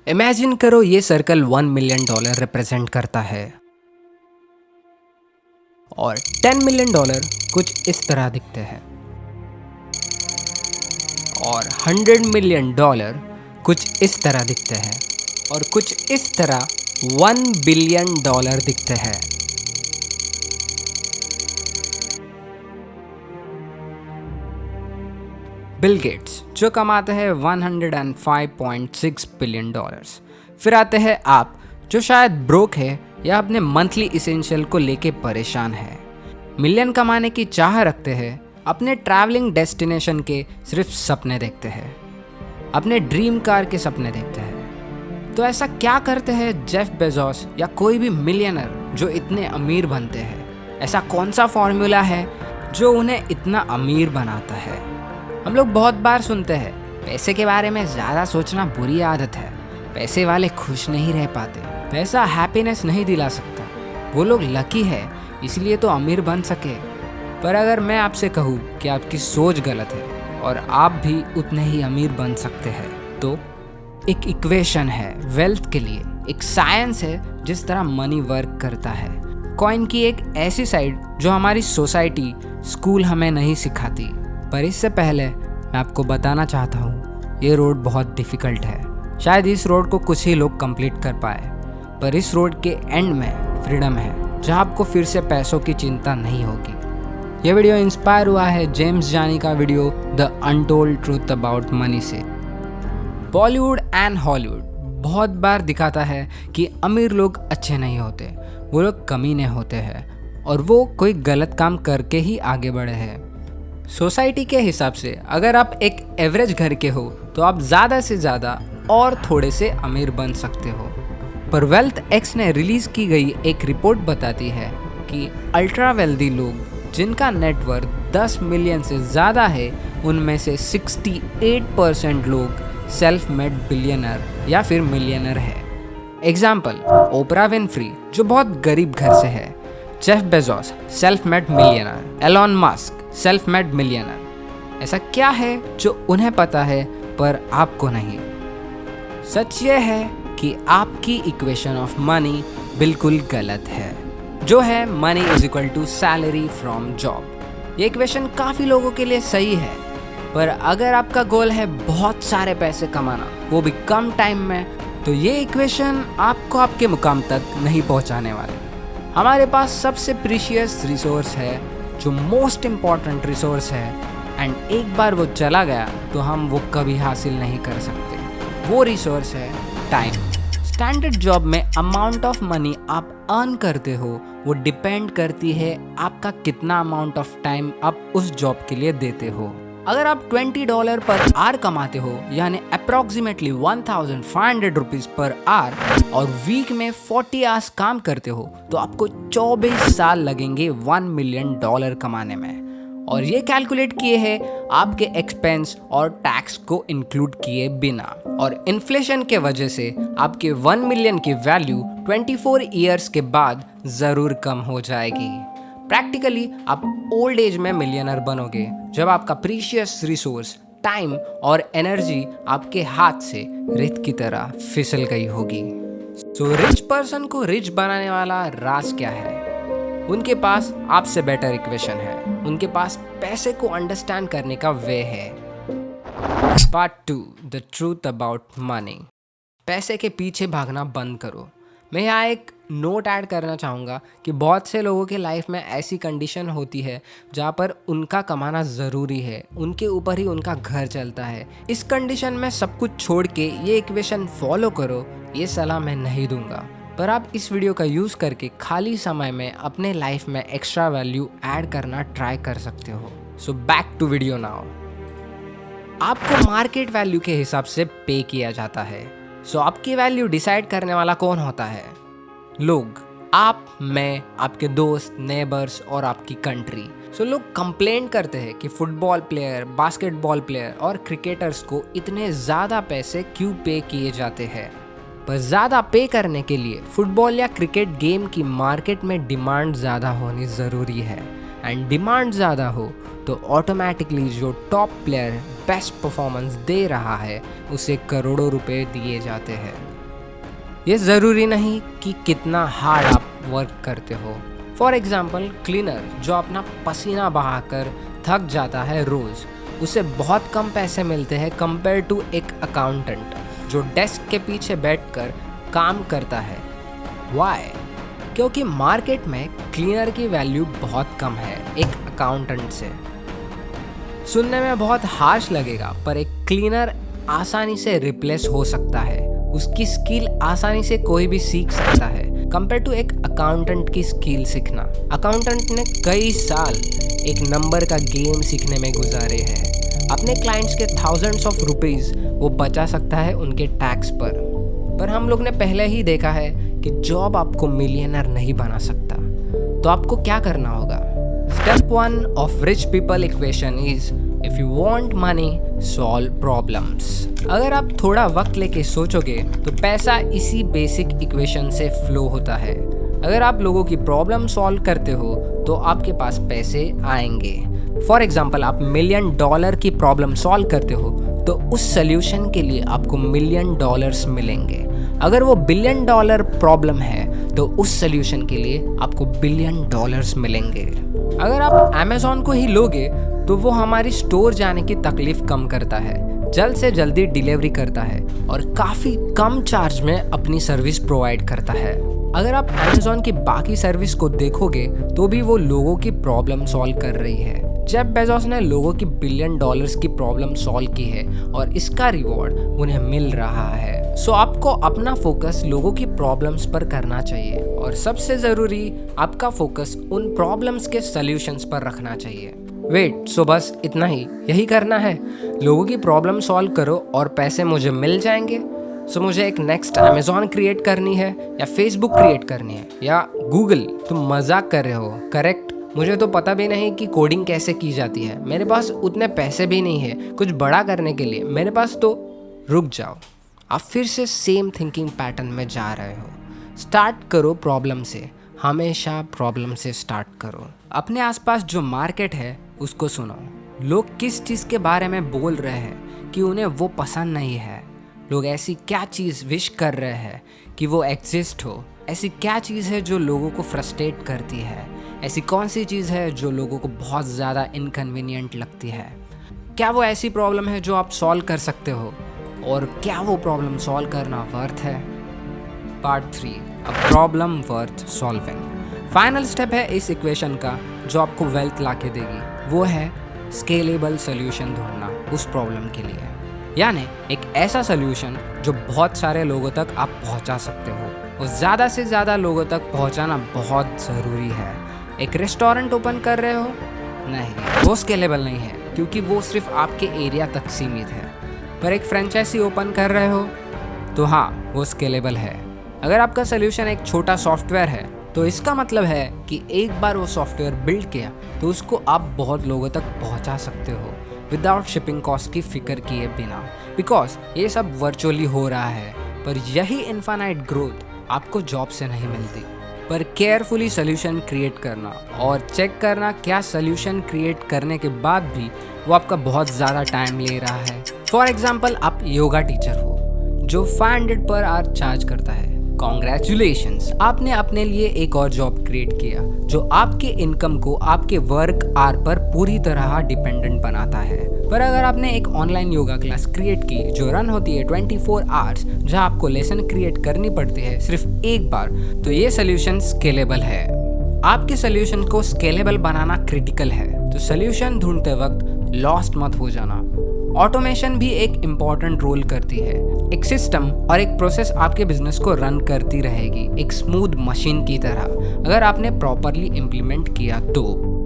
Imagine करो ये circle $1 million represent करता है और $10 मिलियन कुछ इस तरह दिखते हैं और $100 मिलियन कुछ इस तरह दिखते हैं और कुछ इस तरह $1 बिलियन दिखते हैं। बिल गेट्स जो कमाते हैं $105.6 बिलियन। फिर आते हैं आप जो शायद ब्रोक है या अपने मंथली इसेंशियल को लेके परेशान है, मिलियन कमाने की चाह रखते हैं, अपने ट्रैवलिंग डेस्टिनेशन के सिर्फ सपने देखते हैं, अपने ड्रीम कार के सपने देखते हैं। तो ऐसा क्या करते हैं जेफ बेजोस या कोई भी मिलियनर जो इतने अमीर बनते हैं? ऐसा कौन सा फॉर्मूला है जो उन्हें इतना अमीर बनाता है? हम लोग बहुत बार सुनते हैं पैसे के बारे में ज़्यादा सोचना बुरी आदत है, पैसे वाले खुश नहीं रह पाते, पैसा हैप्पीनेस नहीं दिला सकता, वो लोग लकी है इसलिए तो अमीर बन सके। पर अगर मैं आपसे कहूँ कि आपकी सोच गलत है और आप भी उतने ही अमीर बन सकते हैं, तो एक इक्वेशन है वेल्थ के लिए, एक साइंस है जिस तरह मनी वर्क करता है, कॉइन की एक ऐसी साइड जो हमारी सोसाइटी स्कूल हमें नहीं सिखाती। पर इससे पहले मैं आपको बताना चाहता हूँ ये रोड बहुत डिफ़िकल्ट है, शायद इस रोड को कुछ ही लोग कंप्लीट कर पाए, पर इस रोड के एंड में फ्रीडम है जहाँ आपको फिर से पैसों की चिंता नहीं होगी। ये वीडियो इंस्पायर हुआ है जेम्स जानी का video the untold truth about money से। बॉलीवुड एंड हॉलीवुड बहुत बार दिखाता है कि अमीर लोग अच्छे नहीं होते, वो लोग कमीने होते हैं और वो कोई गलत काम करके ही आगे बढ़े हैं। सोसाइटी के हिसाब से अगर आप एक एवरेज घर के हो तो आप ज़्यादा से ज़्यादा और थोड़े से अमीर बन सकते हो। पर वेल्थ एक्स ने रिलीज़ की गई एक रिपोर्ट बताती है कि अल्ट्रा वेल्दी लोग जिनका नेटवर्थ 10 मिलियन से ज़्यादा है, उनमें से 68% लोग सेल्फ मेड बिलियनर या फिर मिलियनर है। एग्जाम्पल ओपरा विनफ्री जो बहुत गरीब घर से है, Jeff Bezos self made millionaire, Elon Musk self made millionaire. ऐसा क्या है जो उन्हें पता है पर आपको नहीं? सच ये है कि आपकी इक्वेशन ऑफ मनी बिल्कुल गलत है, जो है money is equal to salary from job. ये इक्वेशन काफ़ी लोगों के लिए सही है, पर अगर आपका गोल है बहुत सारे पैसे कमाना, वो भी कम टाइम में, तो ये इक्वेशन आपको आपके मुकाम तक नहीं पहुंचाने वाले। हमारे पास सबसे प्रीशियस रिसोर्स है जो मोस्ट इम्पॉर्टेंट रिसोर्स है, एंड एक बार वो चला गया तो हम वो कभी हासिल नहीं कर सकते। वो रिसोर्स है टाइम। स्टैंडर्ड जॉब में अमाउंट ऑफ मनी आप अर्न करते हो वो डिपेंड करती है आपका कितना अमाउंट ऑफ टाइम आप उस जॉब के लिए देते हो। अगर आप $20 पर आवर कमाते हो यानी अप्रॉक्सीमेटली 1500 रुपीज़ पर आवर और वीक में 40 आवर्स काम करते हो तो आपको 24 साल लगेंगे $1 मिलियन कमाने में। और ये कैलकुलेट किए हैं आपके एक्सपेंस और टैक्स को इंक्लूड किए बिना। और इन्फ्लेशन के वजह से आपके 1 मिलियन की वैल्यू 24 ईयर्स के बाद ज़रूर कम हो जाएगी। प्रैक्टिकली आप ओल्ड एज में मिलियनर बनोगे जब आपका प्रीशियस रिसोर्स टाइम और एनर्जी आपके हाथ से रेत की तरह फिसल गई होगी। सो रिच पर्सन को रिच बनाने वाला राज क्या है? उनके पास आपसे बेटर इक्वेशन है, उनके पास पैसे को अंडरस्टैंड करने का वे है। Part 2 the truth about money. पैसे के पीछे भागना बंद करो। मैं यहाँ एक नोट ऐड करना चाहूँगा कि बहुत से लोगों के लाइफ में ऐसी कंडीशन होती है जहाँ पर उनका कमाना ज़रूरी है, उनके ऊपर ही उनका घर चलता है। इस कंडीशन में सब कुछ छोड़ के ये इक्वेशन फॉलो करो, ये सलाह मैं नहीं दूंगा, पर आप इस वीडियो का यूज़ करके खाली समय में अपने लाइफ में एक्स्ट्रा वैल्यू ऐड करना ट्राई कर सकते हो। So back to video now. आपको मार्केट वैल्यू के हिसाब से पे किया जाता है। सो आपकी वैल्यू डिसाइड करने वाला कौन होता है? लोग, आप, मैं, आपके दोस्त, नेबर्स और आपकी कंट्री। सो लोग कंप्लेंट करते हैं कि फुटबॉल प्लेयर, बास्केटबॉल प्लेयर और क्रिकेटर्स को इतने ज़्यादा पैसे क्यों पे किए जाते हैं। पर ज़्यादा पे करने के लिए फुटबॉल या क्रिकेट गेम की मार्केट में डिमांड ज़्यादा होनी ज़रूरी है, एंड डिमांड ज़्यादा हो तो ऑटोमेटिकली जो टॉप प्लेयर बेस्ट परफॉर्मेंस दे रहा है उसे करोड़ों रुपए दिए जाते हैं। ये ज़रूरी नहीं कि कितना हार्ड आप वर्क करते हो। फॉर एग्ज़ाम्पल क्लीनर जो अपना पसीना बहाकर थक जाता है रोज़, उसे बहुत कम पैसे मिलते हैं कंपेयर टू एक अकाउंटेंट जो डेस्क के पीछे बैठकर काम करता है। वाई? क्योंकि मार्केट में क्लीनर की वैल्यू बहुत कम है एक अकाउंटेंट से। सुनने में बहुत हार्श लगेगा, पर एक क्लीनर आसानी से रिप्लेस हो सकता है। उसकी स्किल आसानी से कोई भी सीख सकता है कंपेयर टू एक अकाउंटेंट की स्किल सीखना। अकाउंटेंट ने कई साल एक नंबर का गेम सीखने में गुजारे हैं। अपने क्लाइंट्स के थाउजेंड्स ऑफ रुपीस वो बचा सकता है उनके टैक्स पर हम लोग ने पहले ही देखा है कि जॉब आपको मिलियनर नहीं बना सकता। तो आपको क्या करना होगा? Step 1 of rich people equation is if you want money solve problems. अगर आप थोड़ा वक्त लेके सोचोगे तो पैसा इसी बेसिक इक्वेशन से फ्लो होता है। अगर आप लोगों की प्रॉब्लम सॉल्व करते हो तो आपके पास पैसे आएंगे। फॉर एग्जाम्पल, आप $1 मिलियन की प्रॉब्लम सॉल्व करते हो तो उस सोल्यूशन के लिए आपको $1 मिलियन मिलेंगे। अगर वो $1 बिलियन प्रॉब्लम है तो उस सोल्यूशन के लिए आपको $1 बिलियन मिलेंगे। अगर आप अमेज़ॉन को ही लोगे तो वो हमारी स्टोर जाने की तकलीफ कम करता है, जल्द से जल्दी डिलीवरी करता है और काफ़ी कम चार्ज में अपनी सर्विस प्रोवाइड करता है। अगर आप अमेज़ॉन की बाकी सर्विस को देखोगे तो भी वो लोगों की प्रॉब्लम सॉल्व कर रही है। जेफ बेजोस ने लोगों की $1 बिलियन की प्रॉब्लम सॉल्व की है और इसका रिवॉर्ड उन्हें मिल रहा है। सो आपको अपना फोकस लोगों की प्रॉब्लम्स पर करना चाहिए और सबसे ज़रूरी आपका फोकस उन प्रॉब्लम्स के सॉल्यूशंस पर रखना चाहिए। वेट, सो बस इतना ही, यही करना है? लोगों की प्रॉब्लम सॉल्व करो और पैसे मुझे मिल जाएंगे। सो मुझे एक नेक्स्ट अमेज़ॉन क्रिएट करनी है या फेसबुक क्रिएट करनी है या गूगल? तुम मजाक कर रहे हो, करेक्ट? मुझे तो पता भी नहीं कि कोडिंग कैसे की जाती है। मेरे पास उतने पैसे भी नहीं है कुछ बड़ा करने के लिए मेरे पास। तो रुक जाओ, आप फिर से सेम थिंकिंग पैटर्न में जा रहे हो। स्टार्ट करो प्रॉब्लम से, हमेशा प्रॉब्लम से स्टार्ट करो। अपने आसपास जो मार्केट है उसको सुनो। लोग किस चीज़ के बारे में बोल रहे हैं कि उन्हें वो पसंद नहीं है। लोग ऐसी क्या चीज़ विश कर रहे हैं कि वो एग्जिस्ट हो। ऐसी क्या चीज़ है जो लोगों को फ्रस्ट्रेट करती है। ऐसी कौन सी चीज़ है जो लोगों को बहुत ज़्यादा इनकन्वीनियंट लगती है। क्या वो ऐसी प्रॉब्लम है जो आप सॉल्व कर सकते हो और क्या वो प्रॉब्लम सॉल्व करना वर्थ है? Part 3, a problem worth solving. Final step है इस इक्वेशन का जो आपको वेल्थ ला के देगी, वो है स्केलेबल सोल्यूशन ढूंढना उस प्रॉब्लम के लिए। यानी एक ऐसा सोल्यूशन जो बहुत सारे लोगों तक आप पहुंचा सकते हो और ज़्यादा से ज़्यादा लोगों तक पहुंचाना बहुत ज़रूरी है। एक रेस्टोरेंट ओपन कर रहे हो? नहीं, वो स्केलेबल नहीं है क्योंकि वो सिर्फ आपके एरिया तक सीमित है। पर एक फ्रेंचाइजी ओपन कर रहे हो तो हाँ, वो स्केलेबल है। अगर आपका सोल्यूशन एक छोटा सॉफ्टवेयर है तो इसका मतलब है कि एक बार वो सॉफ्टवेयर बिल्ड किया तो उसको आप बहुत लोगों तक पहुंचा सकते हो विदाउट शिपिंग कॉस्ट की फिक्र किए बिना, बिकॉज ये सब वर्चुअली हो रहा है। पर यही इनफाइनाइट ग्रोथ आपको जॉब से नहीं मिलती। पर केयरफुली सोल्यूशन क्रिएट करना और चेक करना क्या सोल्यूशन क्रिएट करने के बाद भी वो आपका बहुत ज़्यादा टाइम ले रहा है। फॉर एग्जाम्पल, आप योगा टीचर हो जो 500 पर आवर चार्ज करता है। कॉन्ग्रेचुलेशंस, आपने अपने लिए एक और जॉब क्रिएट किया जो आपके इनकम को आपके वर्क आवर पर पूरी तरह डिपेंडेंट बनाता है। पर अगर आपने एक ऑनलाइन योगा क्लास क्रिएट की जो रन होती है 24 आवर्स, जहां आपको लेसन क्रिएट करनी पड़ती है सिर्फ एक बार, तो ये सोल्यूशन स्केलेबल है। आपके सोल्यूशन को स्केलेबल बनाना क्रिटिकल है, तो सोल्यूशन ढूंढते वक्त लॉस्ट मत हो जाना। ऑटोमेशन भी एक इम्पॉर्टेंट रोल करती है। एक सिस्टम और एक प्रोसेस आपके बिजनेस को रन करती रहेगी एक स्मूथ मशीन की तरह, अगर आपने प्रॉपरली इम्प्लीमेंट किया तो।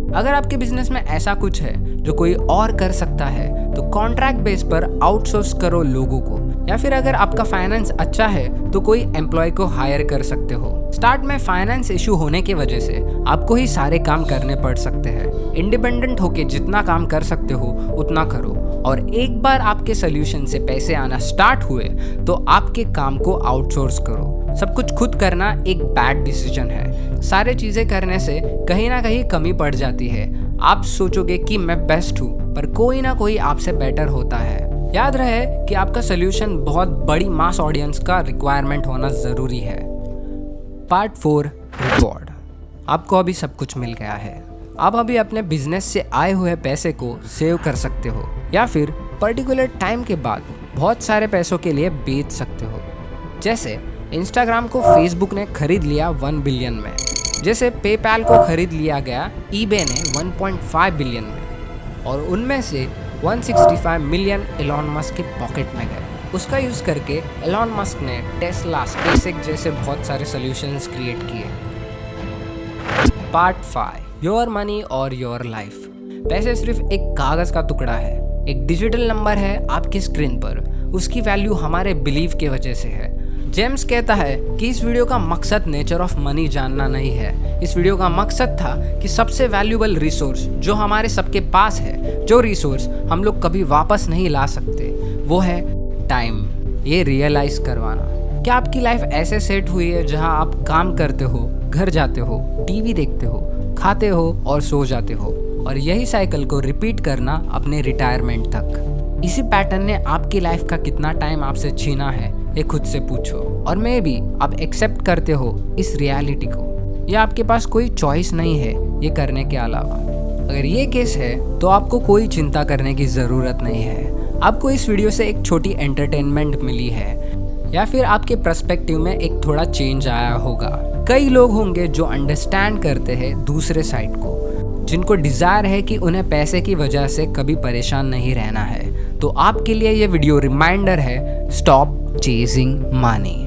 अगर आपके बिजनेस में ऐसा कुछ है जो कोई और कर सकता है तो कॉन्ट्रैक्ट बेस पर आउटसोर्स करो लोगों को, या फिर अगर आपका फाइनेंस अच्छा है तो कोई एम्प्लॉय को हायर कर सकते हो। स्टार्ट में फाइनेंस इशू होने की वजह से आपको ही सारे काम करने पड़ सकते हैं। इंडिपेंडेंट होके जितना काम कर सकते हो उतना करो, और एक बार आपके सोल्यूशन से पैसे आना स्टार्ट हुए तो आपके काम को आउटसोर्स करो। सब कुछ खुद करना एक बैड डिसीजन है। सारे चीज़ें करने से कहीं ना कहीं कमी पड़ जाती है। आप सोचोगे कि मैं बेस्ट हूँ, पर कोई ना कोई आपसे बेटर होता है। याद रहे कि आपका सोल्यूशन बहुत बड़ी मास ऑडियंस का रिक्वायरमेंट होना ज़रूरी है। Part 4 reward. आपको अभी सब कुछ मिल गया है। आप अभी अपने बिजनेस से आए हुए पैसे को सेव कर सकते हो या फिर पर्टिकुलर टाइम के बाद बहुत सारे पैसों के लिए बेच सकते हो। जैसे इंस्टाग्राम को फेसबुक ने खरीद लिया 1 बिलियन में, जैसे पेपैल को खरीद लिया गया ईबे ने 1.5 बिलियन में, और उनमें से 165 मिलियन एलॉन मस्क के पॉकेट में गए। उसका यूज़ करके एलॉन मस्क ने टेस्ला, स्पेसएक्स जैसे बहुत सारे सॉल्यूशंस क्रिएट किए। पार्ट 5 योर मनी और योर लाइफ। पैसे सिर्फ एक कागज़ का टुकड़ा है, एक डिजिटल नंबर है आपकी स्क्रीन पर। उसकी वैल्यू हमारे बिलीव की वजह से है। जेम्स कहता है कि इस वीडियो का मकसद नेचर ऑफ मनी जानना नहीं है। इस वीडियो का मकसद था कि सबसे वैल्यूबल रिसोर्स जो हमारे सबके पास है, जो रिसोर्स हम लोग कभी वापस नहीं ला सकते, वो है टाइम। ये रियलाइज करवाना। क्या आपकी लाइफ ऐसे सेट हुई है जहां आप काम करते हो, घर जाते हो, टीवी देखते हो, खाते हो और सो जाते हो, और यही साइकिल को रिपीट करना अपने रिटायरमेंट तक। इसी पैटर्न ने आपकी लाइफ का कितना टाइम आपसे छीना है, ये खुद से पूछो। और मे भी आप एक्सेप्ट करते हो इस रियलिटी को, या आपके पास कोई चॉइस नहीं है ये करने के अलावा। अगर ये केस है तो आपको कोई चिंता करने की ज़रूरत नहीं है। आपको इस वीडियो से एक छोटी एंटरटेनमेंट मिली है, या फिर आपके पर्सपेक्टिव में एक थोड़ा चेंज आया होगा। कई लोग होंगे जो अंडरस्टैंड करते हैं दूसरे साइड को, जिनको डिज़ायर है कि उन्हें पैसे की वजह से कभी परेशान नहीं रहना है। तो आपके लिए ये वीडियो रिमाइंडर है, स्टॉप चेजिंग मनी।